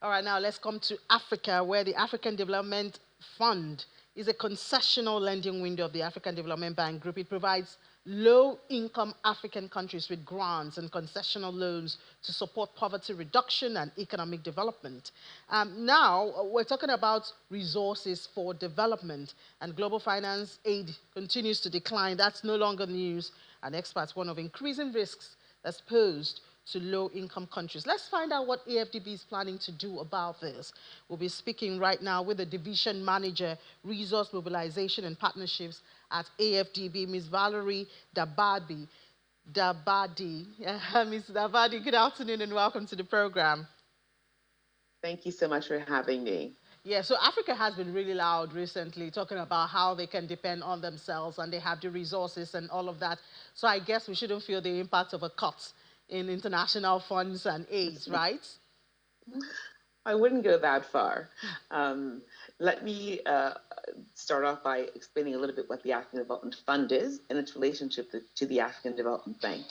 All right, now let's come to Africa, where the African Development Fund is a concessional lending window of the African Development Bank Group. It provides low income African countries with grants and concessional loans to support poverty reduction and economic development. Now, we're talking about resources for development, and global finance aid continues to decline. That's no longer news, and experts warn of increasing risks that's posed to low-income countries. Let's find out what AfDB is planning to do about this. We'll be speaking right now with the Division Manager, Resource Mobilization and Partnerships at AfDB, Ms. Valerie Dabadi. Ms. Dabadi, good afternoon and welcome to the program. Thank you so much for having me. Yeah, so Africa has been really loud recently, talking about how they can depend on themselves and they have the resources and all of that. So I guess we shouldn't feel the impact of a cut in international funds and aids, right? I wouldn't go that far. Let me start off by explaining a little bit what the African Development Fund is and its relationship to the African Development Bank.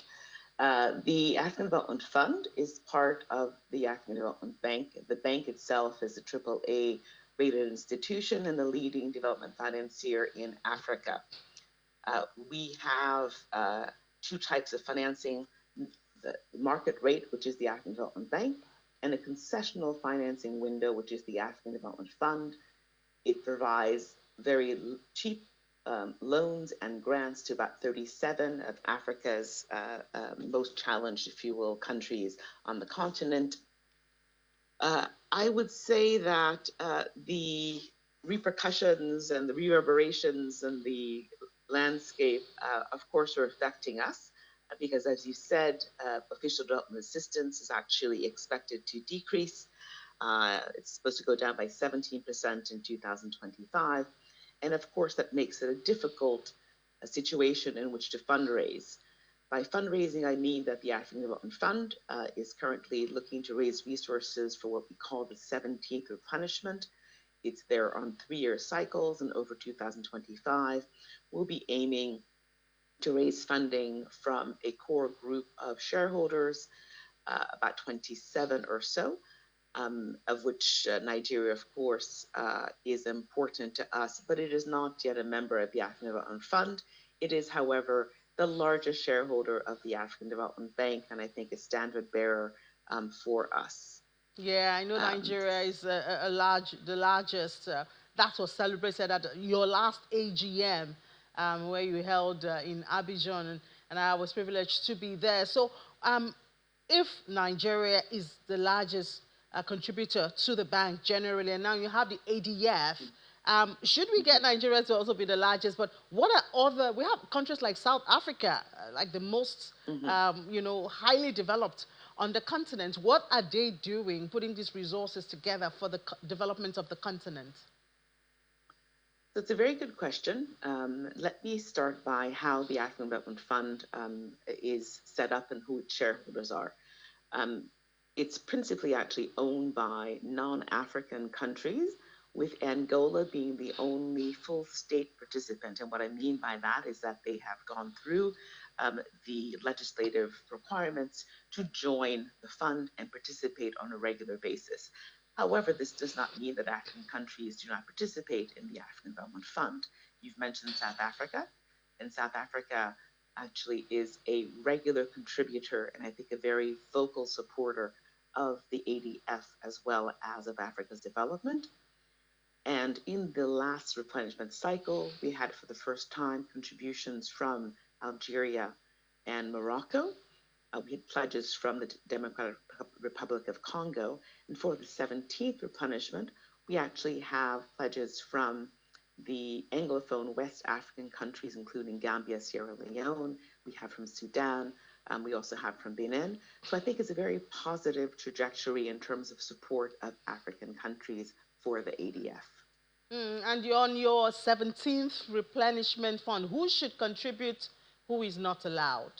The African Development Fund is part of the African Development Bank. The bank itself is a AAA rated institution and the leading development financier in Africa. We have two types of financing: the market rate, which is the African Development Bank, and a concessional financing window, which is the African Development Fund. It provides very cheap loans and grants to about 37 of Africa's most challenged, if you will, countries on the continent. I would say that the repercussions and the reverberations and the landscape, of course, are affecting us because, as you said, official development assistance is actually expected to decrease. It's supposed to go down by 17% in 2025. And of course, that makes it a difficult situation in which to fundraise. By fundraising, I mean that the African Development Fund is currently looking to raise resources for what we call the 17th replenishment. It's there on 3-year cycles, and over 2025, we'll be aiming to raise funding from a core group of shareholders, about 27 or so, of which Nigeria, of course, is important to us, but it is not yet a member of the African Development Fund. It is, however, the largest shareholder of the African Development Bank, and I think a standard bearer for us. Yeah, I know Nigeria is the largest. That was celebrated at your last AGM, where you held in Abidjan, and I was privileged to be there. So, if Nigeria is the largest contributor to the bank generally, and now you have the ADF, should we get Nigeria to also be the largest? But what are other? We have countries like South Africa, like the most, highly developed on the continent. What are they doing, putting these resources together for the development of the continent? So it's a very good question. Let me start by how the African Development Fund is set up and who its shareholders are. It's principally actually owned by non-African countries, with Angola being the only full state participant. And what I mean by that is that they have gone through the legislative requirements to join the fund and participate on a regular basis. However, this does not mean that African countries do not participate in the African Development Fund. You've mentioned South Africa, and South Africa actually is a regular contributor and I think a very vocal supporter of the ADF as well as of Africa's development. And in the last replenishment cycle, we had for the first time contributions from Algeria and Morocco. We had pledges from the Democratic Republic of Congo. And for the 17th replenishment, we actually have pledges from the Anglophone West African countries, including Gambia, Sierra Leone. We have from Sudan. We also have from Benin. So I think it's a very positive trajectory in terms of support of African countries for the ADF. And on your 17th replenishment fund, who should contribute, who is not allowed?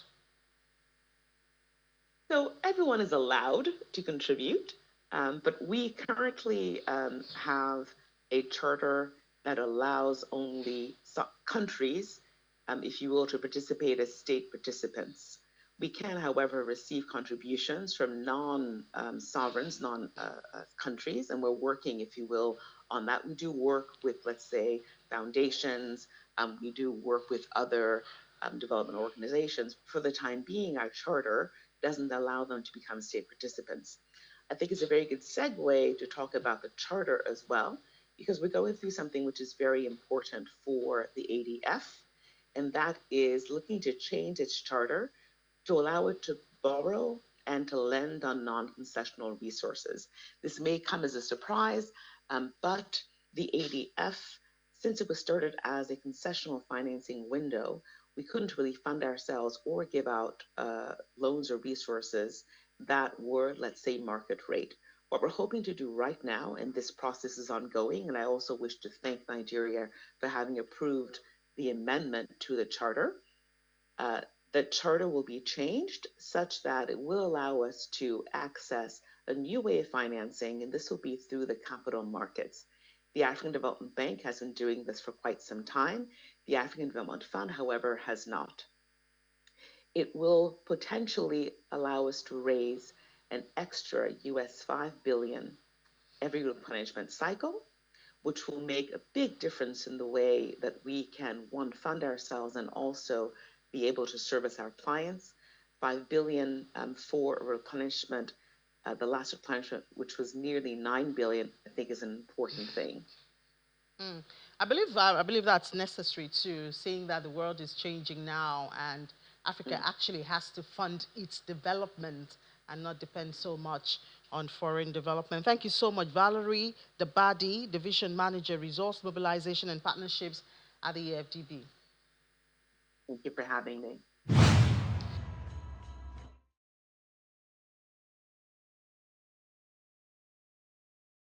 So everyone is allowed to contribute, but we currently have a charter that allows only countries, if you will, to participate as state participants. We can, however, receive contributions from non-sovereigns, non-countries, and we're working, if you will, on that. We do work with, let's say, foundations. We do work with other development organizations. For the time being, our charter doesn't allow them to become state participants. I think it's a very good segue to talk about the charter as well, because we're going through something which is very important for the ADF, and that is looking to change its charter to allow it to borrow and to lend on non-concessional resources. This may come as a surprise, but the ADF, since it was started as a concessional financing window, we couldn't really fund ourselves or give out loans or resources that were, let's say, market rate. What we're hoping to do right now, and this process is ongoing, and I also wish to thank Nigeria for having approved the amendment to the charter. Uh, the charter will be changed such that it will allow us to access a new way of financing, and this will be through the capital markets. The African Development Bank has been doing this for quite some time. The African Development Fund, however, has not. It will potentially allow us to raise an extra US 5 billion every replenishment cycle, which will make a big difference in the way that we can, one, fund ourselves and also be able to service our clients. 5 billion for replenishment, the last replenishment, which was nearly 9 billion, I think is an important thing. Mm. I believe that's necessary too, seeing that the world is changing now and Africa actually has to fund its development and not depend so much on foreign development. Thank you so much, Valerie Dabadi, Division Manager, Resource Mobilization and Partnerships at the AfDB. Thank you for having me.